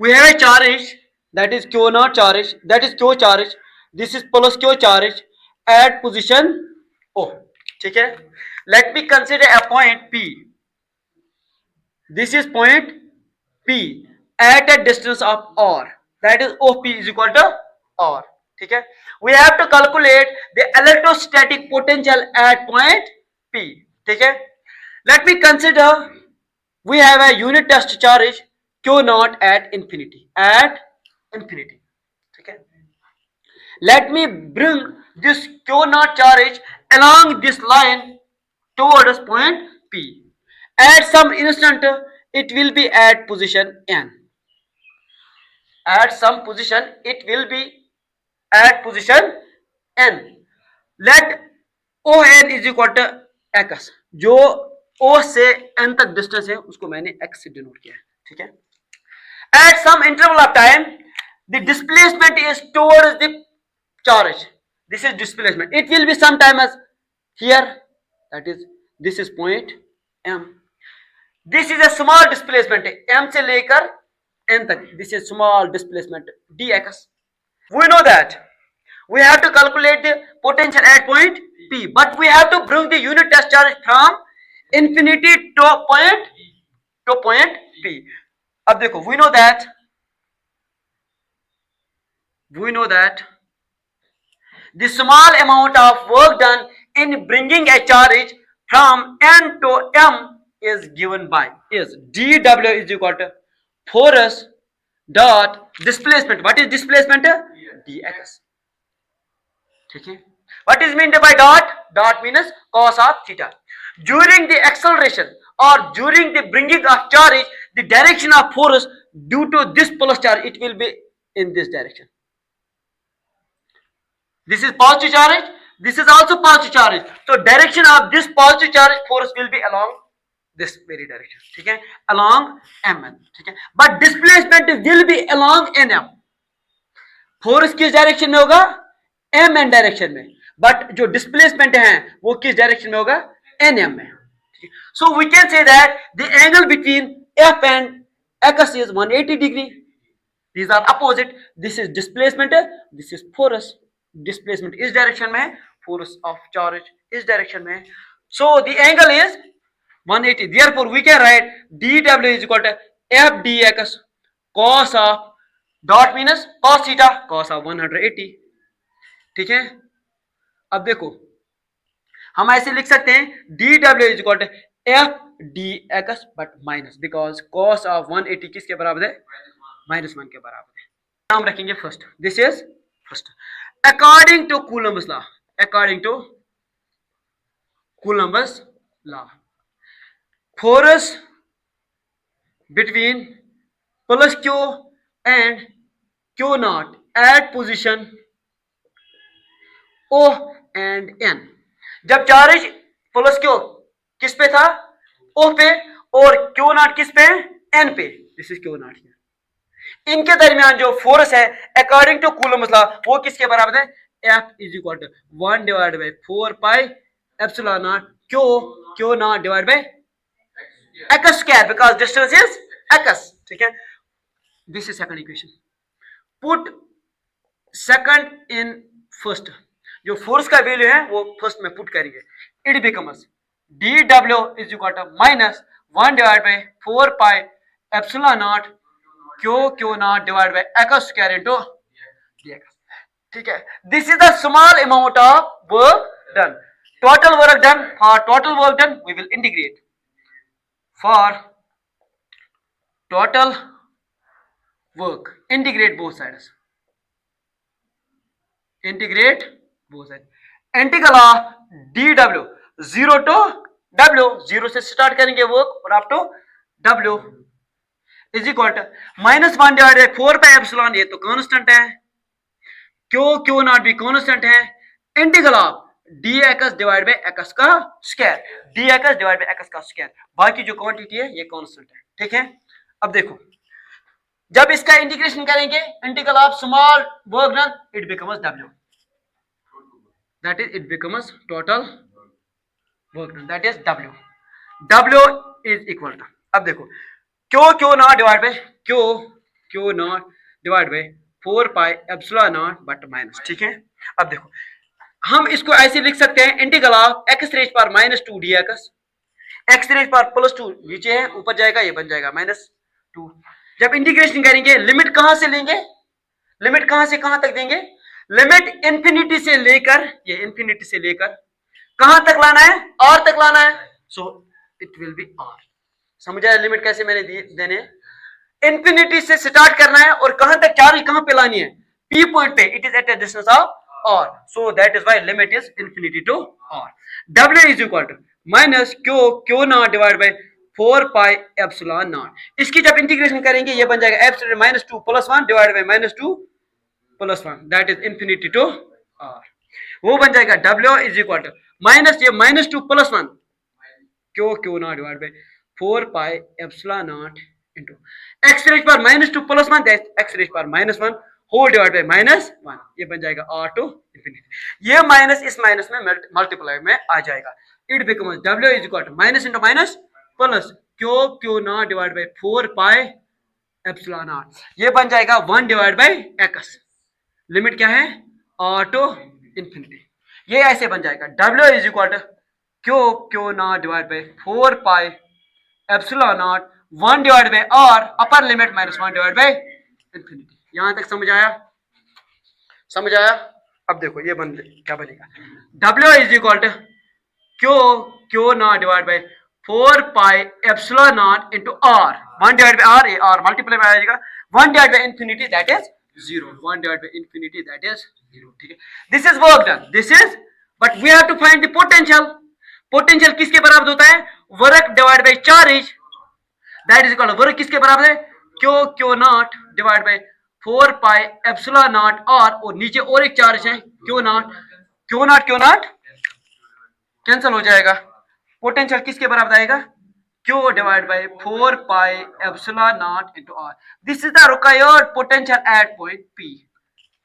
We have a charge, that is q naught charge, that is q charge. This is plus q charge at position O. ठीक है. Let me consider a point P. This is point P at a distance of R. That is OP is equal to R. ठीक है. We have to calculate the electrostatic potential at point P. ठीक है. Let me consider we have a unit test charge Q naught at infinity. At infinity. ठीक है. Let me bring this Q naught charge along this line towards point P. At some instant, it will be at position N. At some position, it will be at position N. Let ON is equal to X. जो O से N तक distance है उसको मैंने X से denote किया है. ठीक है. At some interval of time, the displacement is towards the charge. This is displacement. It will be sometime as here. That is, this is point M. This is a small displacement. M से लेकर N तक. This is small displacement dx. We know that we have to calculate the potential at point P, but we have to bring the unit test charge from infinity to point P. अब देखो, we know that the small amount of work done in bringing a charge from N to M is given by is dW is equal to force dot displacement. What is displacement? dx. ठीक है. What is meant by dot? Dot means cos of theta. During the acceleration or during the bringing of charge, the direction of force due to this plus charge, it will be in this direction. This is positive charge. This is also positive charge. So direction of this positive charge force will be along this very direction. ठीक है. Along mn. ठीक है. But displacement will be along nm. Force किस direction में होगा? mn direction में. But जो displacement है वो किस डायरेक्शन में होगा? nm में. So we can say that the angle between f and x is 180 degree. These are opposite. This is displacement. This is force. Displacement इस डायरेक्शन में, force of charge इस डायरेक्शन में. So the angle is 180. Therefore we can write dW is equal to f dx cos of dot means cos theta, cos of 180. ठीक है. अब देखो, हम ऐसे लिख सकते हैं dW is equal to f dx but minus because cos of 180 किसके बराबर है? -1 के बराबर है. नाम रखेंगे first. This is first. According to Coulomb's law, force between plus q and q naught at position O and N. जब charge plus Q किस पे था? O पे, और q naught किस पे? N पे. This is q naught. इनके दरमियान जो फोर्स है अकॉर्डिंग टू कूलम्स लॉ वो किसके बराबर है? F is equal to 1 divide by 4 pi epsilon naught Q naught divide by x square because distance is x. ठीक है. This is second equation. Put second in first. जो force का value है वो फर्स्ट में पुट करेंगे. It becomes dW is equal to minus 1 divide by 4 pi epsilon naught Q naught divided by x square into dx. ठीक है. This is the small amount of work done. Total work done. For total work done, we will integrate. For total work, integrate both sides. Integrate both sides. Integral of dw 0 to w. 0 से start करेंगे work और up to w is equal to -1 divide by 4 pi epsilon. ये तो constant है. Q naught भी constant है. Integral of dx divide by x का square. dx divide by x का स्क्वायर. बाकी जो क्वांटिटी है ये कांस्टेंट है. ठीक है. अब देखो, जब इसका इंटीग्रेशन करेंगे integral of small work done it becomes w. That is it becomes total work done. That is w. w is equal to, अब देखो, Q naught divide by Q Q naught divide by 4 pi epsilon naught but minus. ठीक है, अब देखो हम इसको ऐसे लिख सकते हैं integral of x raise power minus 2 d x raise power plus 2 नीचे है, ऊपर जाएगा, ये बन जाएगा -2। जब इंटीग्रेशन करेंगे लिमिट कहां से लेंगे, लिमिट कहां से कहां तक देंगे, लिमिट इंफिनिटी से लेकर, ये इंफिनिटी से लेकर कहां तक लाना है, आर तक लाना है। So it will be R. समझ आया लिमिट कैसे मैंने देने, इंफिनिटी से स्टार्ट करना है और कहां तक चार्ज कहां पे लानी है, पी पॉइंट पे, it is at a distance of r, so that is why limit is infinity to r। w is equal to minus q naught divided by 4 pi epsilon naught। इसकी जब integration करेंगे ये बन जाएगा epsilon -2 + 1 divided by -2 + 1, that is infinity to r। वो बन जाएगा w is equal to minus ये -2 + 1 q naught divided by 4 pi epsilon naught into x raised power -2 + 1, that's x raised power -1 whole divide by -1, ये बन जाएगा r to infinity। ये minus इस minus में मल्टीप्लाई में आ जाएगा, it becomes w is equal to minus into minus plus q naught divide by 4 pi epsilon naught, ये बन जाएगा 1 डिवाइड बाय x। लिमिट क्या है, r to infinity। ये ऐसे बन जाएगा w is equal to q naught divide by 4 pi epsilon naught 1 divide by r upper limit -1 divide by infinity. यहां तक समझ आया, समझ आया। अब देखो ये बन क्या बनेगा, w is equal to q naught divide by 4 pi epsilon naught into r, 1 divide by r, ये r मल्टीप्लाई में आ जाएगा, 1 divide by infinity that is 0, 1 divide by infinity that is 0। ठीक है, this is work done, this is, but we have to find the potential. Potential किसके बराबर होता है, work divide by charge, that is equal to work किसके बराबर है, q naught divide by 4 pi epsilon not r, और नीचे और एक चार्ज है q नॉट कैंसिल हो जाएगा, पोटेंशियल किसके बराबर आएगा, q divide by 4 pi epsilon naught into r। This is the required potential at point p।